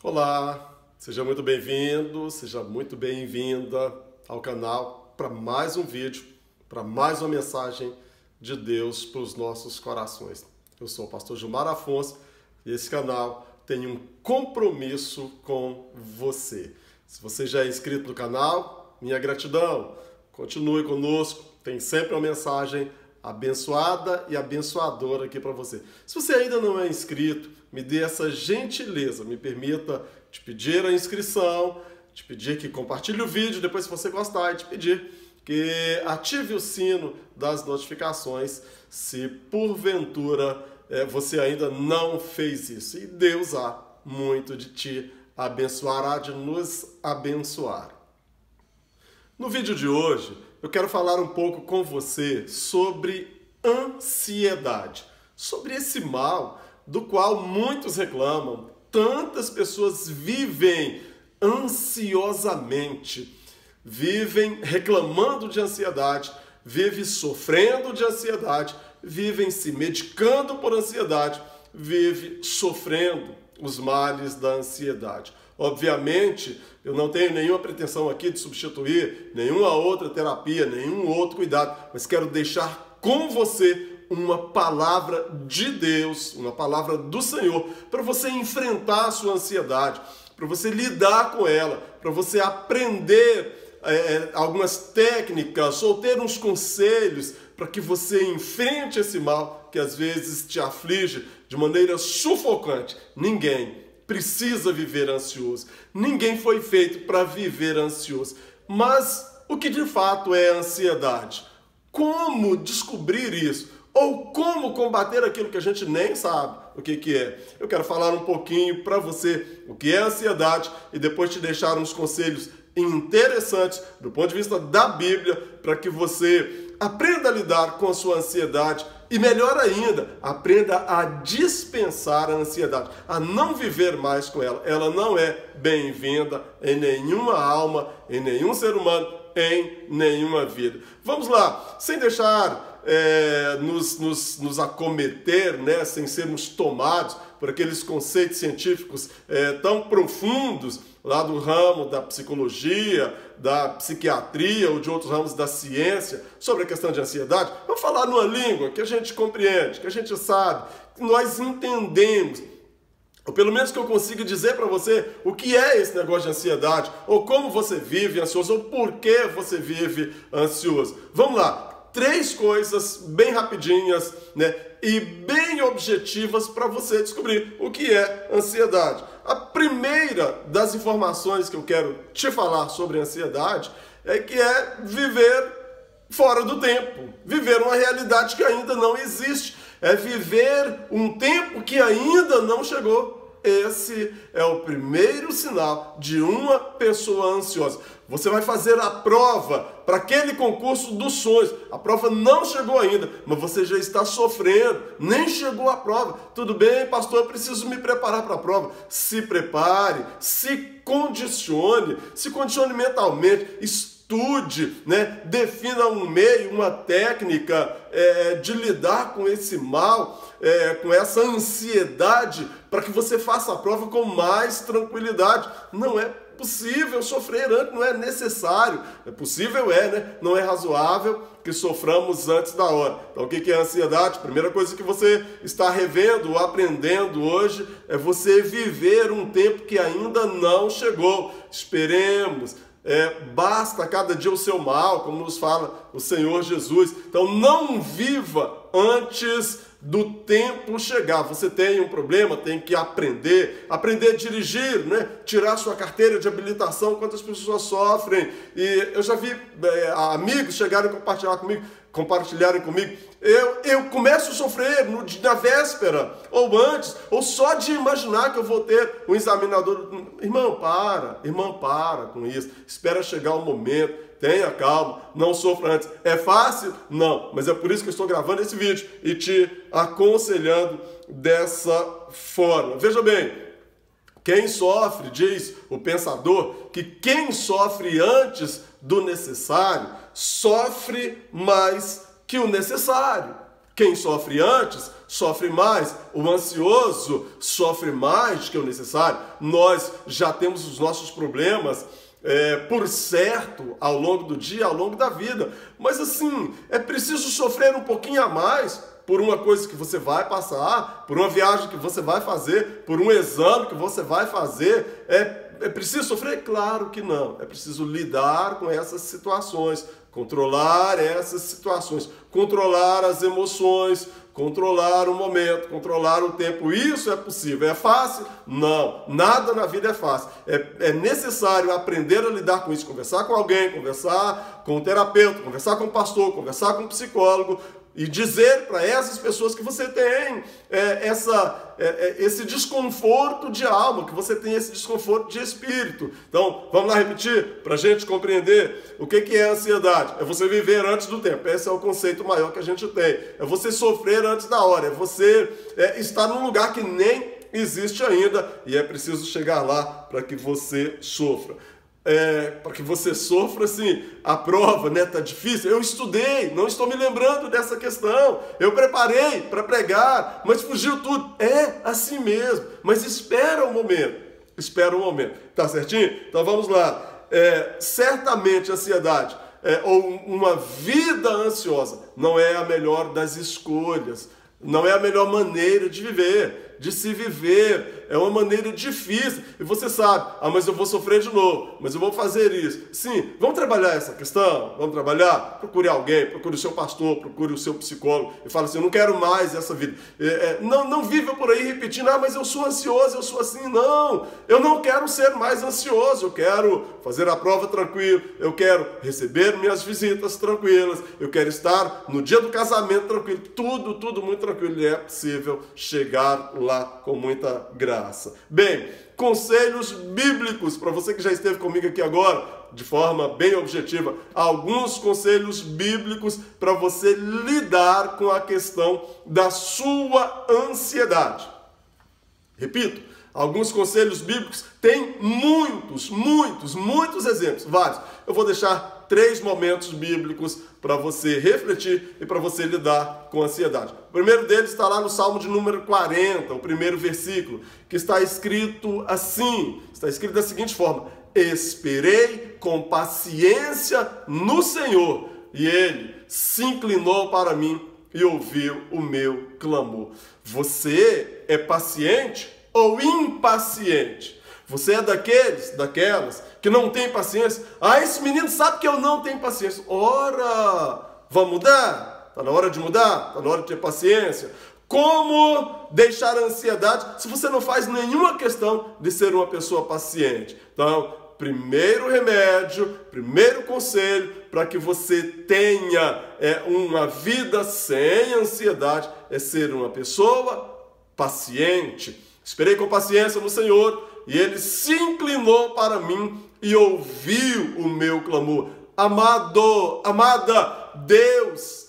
Olá, seja muito bem-vindo, seja muito bem-vinda ao canal para mais um vídeo, para mais uma mensagem de Deus para os nossos corações. Eu sou o pastor Gilmar Afonso e esse canal tem um compromisso com você. Se você já é inscrito no canal, minha gratidão. Continue conosco, tem sempre uma mensagem abençoada e abençoadora aqui para você. Se você ainda não é inscrito, me dê essa gentileza, me permita te pedir a inscrição, te pedir que compartilhe o vídeo, depois se você gostar, e te pedir que ative o sino das notificações, se porventura você ainda não fez isso. E Deus há muito de te abençoar, há de nos abençoar. No vídeo de hoje, eu quero falar um pouco com você sobre ansiedade, sobre esse mal do qual muitos reclamam. Tantas pessoas vivem ansiosamente, vivem reclamando de ansiedade, vivem sofrendo de ansiedade, vivem se medicando por ansiedade, vivem sofrendo os males da ansiedade. Obviamente, eu não tenho nenhuma pretensão aqui de substituir nenhuma outra terapia, nenhum outro cuidado, mas quero deixar com você uma palavra de Deus, uma palavra do Senhor, para você enfrentar a sua ansiedade, para você lidar com ela, para você aprender algumas técnicas ou ter uns conselhos para que você enfrente esse mal que às vezes te aflige de maneira sufocante. Ninguém precisa viver ansioso. Ninguém foi feito para viver ansioso. Mas o que de fato é ansiedade? Como descobrir isso? Ou como combater aquilo que a gente nem sabe o que é? Eu quero falar um pouquinho para você o que é ansiedade e depois te deixar uns conselhos interessantes do ponto de vista da Bíblia para que você aprenda a lidar com a sua ansiedade e, melhor ainda, aprenda a dispensar a ansiedade, a não viver mais com ela. Ela não é bem-vinda em nenhuma alma, em nenhum ser humano, em nenhuma vida. Vamos lá, sem deixar nos acometer, né, sem sermos tomados por aqueles conceitos científicos tão profundos lá do ramo da psicologia, da psiquiatria ou de outros ramos da ciência sobre a questão de ansiedade. Vamos falar numa língua que a gente compreende, que a gente sabe, que nós entendemos. Ou pelo menos que eu consiga dizer para você o que é esse negócio de ansiedade, ou como você vive ansioso, ou por que você vive ansioso. Vamos lá. 3 coisas bem rapidinhas, né, e bem objetivas para você descobrir o que é ansiedade. A primeira das informações que eu quero te falar sobre ansiedade é que é viver fora do tempo, viver uma realidade que ainda não existe, é viver um tempo que ainda não chegou. Esse é o primeiro sinal de uma pessoa ansiosa. Você vai fazer a prova para aquele concurso dos sonhos. A prova não chegou ainda, mas você já está sofrendo. Nem chegou a prova. Tudo bem, pastor, eu preciso me preparar para a prova. Se prepare, se condicione mentalmente, estude, né? Defina um meio, uma técnica de lidar com esse mal, com essa ansiedade, para que você faça a prova com mais tranquilidade. Não é possível sofrer antes, não é necessário. É possível, né? Não é razoável que soframos antes da hora. Então, o que é ansiedade? Primeira coisa que você está revendo ou aprendendo hoje é você viver um tempo que ainda não chegou. Esperemos. Basta cada dia o seu mal, como nos fala o Senhor Jesus. Então não viva antes do tempo chegar. Você tem um problema, tem que aprender a dirigir, né? Tirar sua carteira de habilitação. Quantas pessoas sofrem? E eu já vi amigos chegarem a compartilharem comigo. Eu começo a sofrer na véspera, ou antes, ou só de imaginar que eu vou ter um examinador. Irmã, para com isso. Espera chegar o momento, tenha calma, não sofra antes. É fácil? Não, mas é por isso que eu estou gravando esse vídeo e te aconselhando dessa forma. Veja bem, quem sofre, diz o pensador, que quem sofre antes do necessário, sofre mais que o necessário. Quem sofre antes, sofre mais, o ansioso sofre mais do que o necessário. Nós já temos os nossos problemas por certo ao longo do dia, ao longo da vida. Mas assim, é preciso sofrer um pouquinho a mais por uma coisa que você vai passar, por uma viagem que você vai fazer, por um exame que você vai fazer. É preciso sofrer? Claro que não. É preciso lidar com essas situações, controlar essas situações, controlar as emoções, controlar o momento, controlar o tempo. Isso é possível. É fácil? Não. Nada na vida é fácil. É necessário aprender a lidar com isso, conversar com alguém, conversar com um terapeuta, conversar com um pastor, conversar com um psicólogo, e dizer para essas pessoas que você tem esse desconforto de alma, que você tem esse desconforto de espírito. Então, vamos lá repetir, para a gente compreender o que é a ansiedade. É você viver antes do tempo. Esse é o conceito maior que a gente tem. É você sofrer antes da hora. É você estar num lugar que nem existe ainda, e é preciso chegar lá para que você sofra. Para que você sofra, assim, a prova, né? Tá difícil. Eu estudei, não estou me lembrando dessa questão. Eu preparei para pregar, mas fugiu tudo. É assim mesmo. Mas espera um momento. Espera um momento. Tá certinho? Então vamos lá. Certamente a ansiedade ou uma vida ansiosa não é a melhor das escolhas. Não é a melhor maneira de viver, de se viver. É uma maneira difícil. E você sabe, mas eu vou sofrer de novo, mas eu vou fazer isso. Sim, vamos trabalhar essa questão? Vamos trabalhar? Procure alguém, procure o seu pastor, procure o seu psicólogo e fala assim, eu não quero mais essa vida. Não viva por aí repetindo, mas eu sou ansioso, eu sou assim. Não, eu não quero ser mais ansioso. Eu quero fazer a prova tranquilo, eu quero receber minhas visitas tranquilas, eu quero estar no dia do casamento tranquilo. Tudo muito tranquilo. E é possível chegar lá com muita graça. Bem, conselhos bíblicos, para você que já esteve comigo aqui agora, de forma bem objetiva, alguns conselhos bíblicos para você lidar com a questão da sua ansiedade. Repito, alguns conselhos bíblicos têm muitos exemplos, vários. Eu vou deixar 3 momentos bíblicos para você refletir e para você lidar com a ansiedade. O primeiro deles está lá no Salmo de número 40, o primeiro versículo, que está escrito assim, está escrito da seguinte forma: esperei com paciência no Senhor, e Ele se inclinou para mim e ouviu o meu clamor. Você é paciente ou impaciente? Você é daquelas que não tem paciência? Esse menino sabe que eu não tenho paciência. Ora, vamos mudar? Está na hora de mudar? Está na hora de ter paciência? Como deixar a ansiedade se você não faz nenhuma questão de ser uma pessoa paciente? Então, primeiro remédio, primeiro conselho para que você tenha uma vida sem ansiedade é ser uma pessoa paciente. Esperei com paciência no Senhor e Ele se inclinou para mim e ouviu o meu clamor. Amado, amada, Deus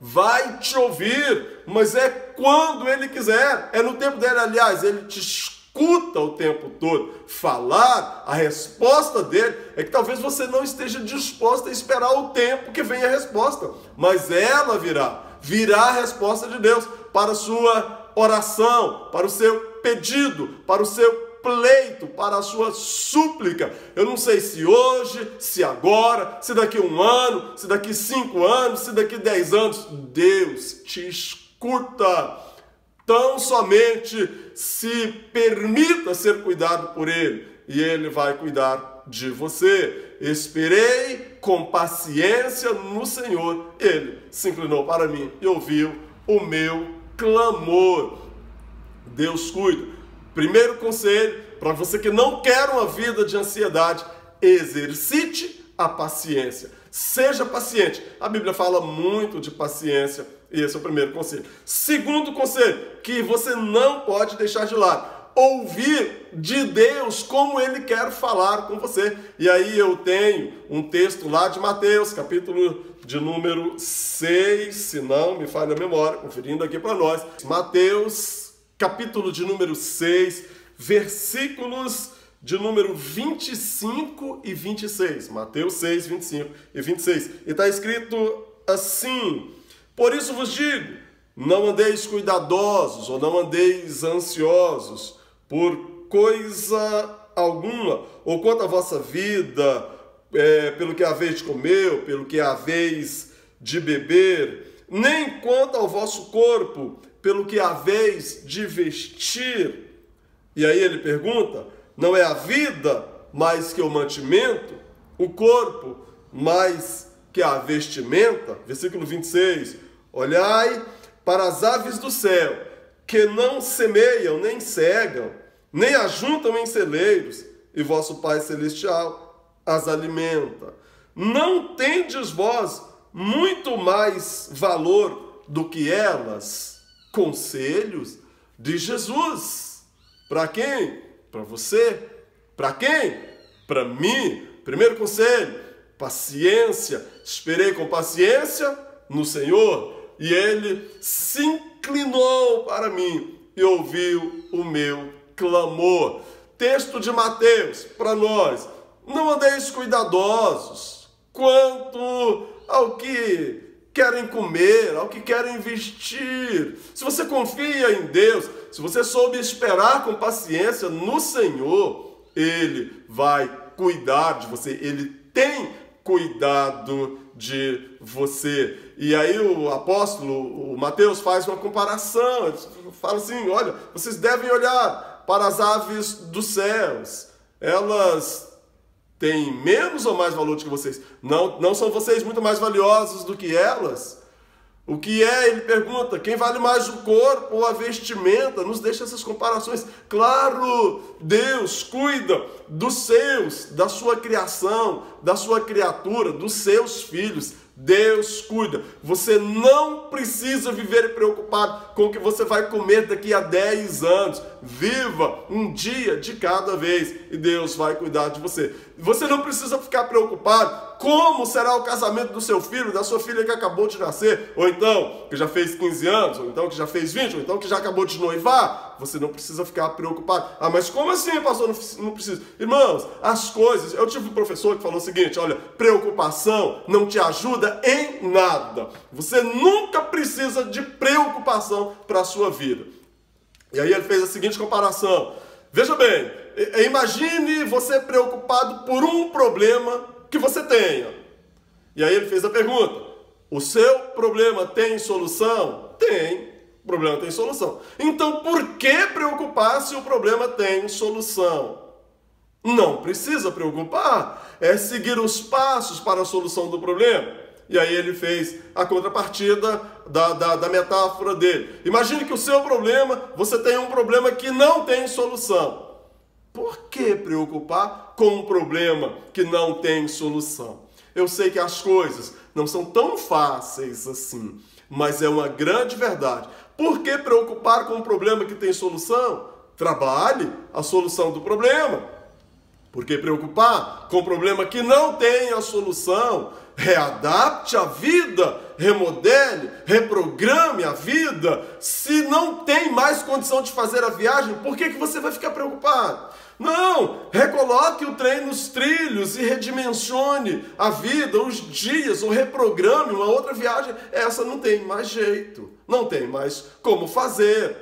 vai te ouvir, mas é quando Ele quiser, é no tempo dele. Aliás, Ele te escuta o tempo todo. Falar, a resposta dele é que talvez você não esteja disposta a esperar o tempo que vem a resposta, mas ela virá a resposta de Deus para a sua oração, para o seu pedido, para o seu pleito, para a sua súplica. Eu não sei se hoje, se agora, se daqui 1 ano, se daqui 5 anos, se daqui 10 anos, Deus te escuta. Tão somente se permita ser cuidado por Ele e Ele vai cuidar de você. Esperei com paciência no Senhor. Ele se inclinou para mim e ouviu o meu clamor. Deus cuida. Primeiro conselho, para você que não quer uma vida de ansiedade, exercite a paciência. Seja paciente. A Bíblia fala muito de paciência e esse é o primeiro conselho. Segundo conselho, que você não pode deixar de lado: ouvir de Deus como Ele quer falar com você. E aí eu tenho um texto lá de Mateus, capítulo de número 6, se não me falha a memória, conferindo aqui para nós. Mateus, capítulo de número 6, versículos de número 25 e 26. Mateus 6, 25 e 26. E está escrito assim: por isso vos digo, Não andeis cuidadosos ou não andeis ansiosos por coisa alguma, ou quanto à vossa vida, pelo que haveis de comer, pelo que haveis de beber, nem quanto ao vosso corpo, pelo que haveis de vestir. E aí ele pergunta, não é a vida mais que o mantimento, o corpo mais que a vestimenta? Versículo 26, olhai para as aves do céu, que não semeiam, nem cegam, nem ajuntam em celeiros, e vosso Pai Celestial as alimenta. Não tendes vós muito mais valor do que elas? Conselhos de Jesus. Para quem? Para você. Para quem? Para mim. Primeiro conselho, paciência. Esperei com paciência no Senhor, e Ele se inclinou para mim e ouviu o meu clamor. Texto de Mateus para nós. Não andeis cuidadosos quanto ao que querem comer, ao que querem vestir. Se você confia em Deus, se você soube esperar com paciência no Senhor, Ele vai cuidar de você. Ele tem cuidado de você. E aí o apóstolo, o Mateus, faz uma comparação. Ele fala assim, olha, vocês devem olhar para as aves dos céus. Elas têm menos ou mais valor do que vocês? Não são vocês muito mais valiosos do que elas? O que é, ele pergunta, quem vale mais o corpo ou a vestimenta? Nos deixa essas comparações. Claro, Deus cuida dos seus, da sua criação, da sua criatura, dos seus filhos. Deus cuida. Você não precisa viver preocupado com o que você vai comer daqui a 10 anos. Viva um dia de cada vez e Deus vai cuidar de você. Você não precisa ficar preocupado como será o casamento do seu filho, da sua filha que acabou de nascer, ou então que já fez 15 anos, ou então que já fez 20, ou então que já acabou de noivar. Você não precisa ficar preocupado. Ah, mas como assim, pastor? Não precisa. Irmãos, as coisas... Eu tive um professor que falou o seguinte, olha, preocupação não te ajuda em nada. Você nunca precisa de preocupação para a sua vida. E aí ele fez a seguinte comparação. Veja bem, imagine você preocupado por um problema que você tenha. E aí ele fez a pergunta, o seu problema tem solução? Tem. O problema tem solução. Então, por que preocupar se o problema tem solução? Não precisa preocupar. É seguir os passos para a solução do problema. E aí ele fez a contrapartida da metáfora dele. Imagine que o seu problema, você tem um problema que não tem solução. Por que preocupar com um problema que não tem solução? Eu sei que as coisas não são tão fáceis assim, mas é uma grande verdade. Por que preocupar com um problema que tem solução? Trabalhe a solução do problema. Por que preocupar com um problema que não tem a solução? Readapte a vida, remodele, reprograme a vida. Se não tem mais condição de fazer a viagem, por que você vai ficar preocupado? Não, recoloque o trem nos trilhos e redimensione a vida, os dias, ou reprograme uma outra viagem. Essa não tem mais jeito, não tem mais como fazer.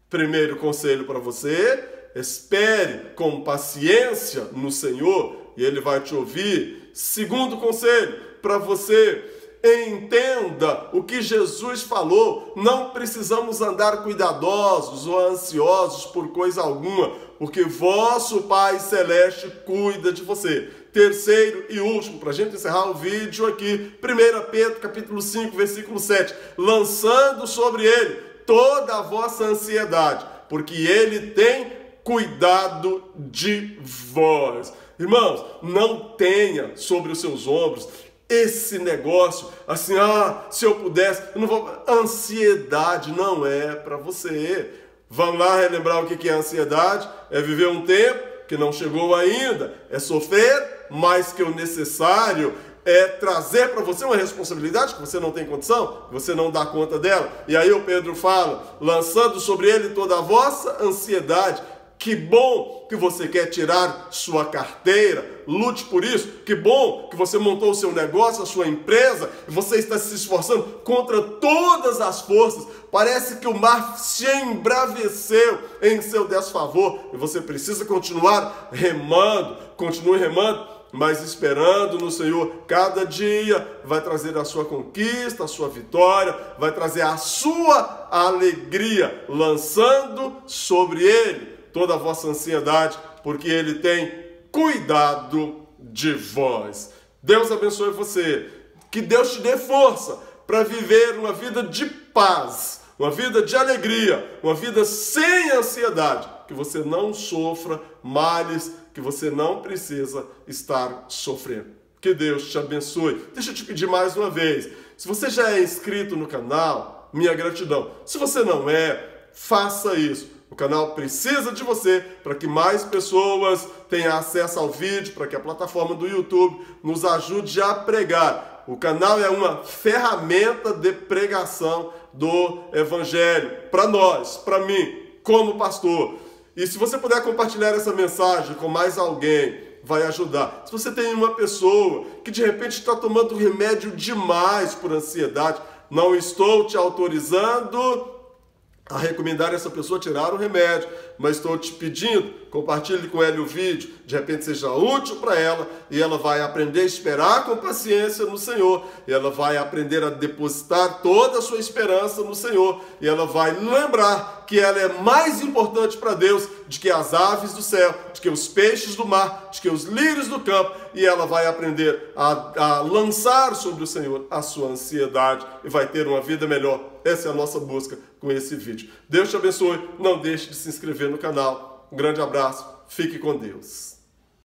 Primeiro conselho para você, espere com paciência no Senhor e Ele vai te ouvir. Segundo conselho para você, entenda o que Jesus falou. Não precisamos andar cuidadosos ou ansiosos por coisa alguma, porque vosso Pai Celeste cuida de você. Terceiro e último, para a gente encerrar o vídeo aqui, 1 Pedro capítulo 5, versículo 7, lançando sobre Ele toda a vossa ansiedade, porque Ele tem cuidado de vós. Irmãos, não tenha sobre os seus ombros esse negócio, assim, se eu pudesse, eu não vou... Ansiedade não é para você. Vamos lá relembrar o que é ansiedade? É viver um tempo que não chegou ainda, é sofrer mais que o necessário, é trazer para você uma responsabilidade que você não tem condição, que você não dá conta dela. E aí o Pedro fala, lançando sobre ele toda a vossa ansiedade. Que bom que você quer tirar sua carteira, lute por isso. Que bom que você montou o seu negócio, a sua empresa, e você está se esforçando contra todas as forças. Parece que o mar se embraveceu em seu desfavor e você precisa continuar remando. Continue remando, mas esperando no Senhor. Cada dia vai trazer a sua conquista, a sua vitória, vai trazer a sua alegria, lançando sobre Ele toda a vossa ansiedade, porque Ele tem cuidado de vós. Deus abençoe você. Que Deus te dê força para viver uma vida de paz, uma vida de alegria, uma vida sem ansiedade. Que você não sofra males que você não precisa estar sofrendo. Que Deus te abençoe. Deixa eu te pedir mais uma vez. Se você já é inscrito no canal, minha gratidão. Se você não é, faça isso. O canal precisa de você para que mais pessoas tenham acesso ao vídeo, para que a plataforma do YouTube nos ajude a pregar. O canal é uma ferramenta de pregação do Evangelho para nós, para mim, como pastor. E se você puder compartilhar essa mensagem com mais alguém, vai ajudar. Se você tem uma pessoa que de repente está tomando remédio demais por ansiedade, não estou te autorizando a recomendar essa pessoa tirar o remédio, mas estou te pedindo, compartilhe com ela o vídeo, de repente seja útil para ela, e ela vai aprender a esperar com paciência no Senhor, e ela vai aprender a depositar toda a sua esperança no Senhor, e ela vai lembrar que ela é mais importante para Deus do que as aves do céu, do que os peixes do mar, do que os lírios do campo, e ela vai aprender a lançar sobre o Senhor a sua ansiedade, e vai ter uma vida melhor. Essa é a nossa busca com esse vídeo. Deus te abençoe. Não deixe de se inscrever no canal. Um grande abraço. Fique com Deus.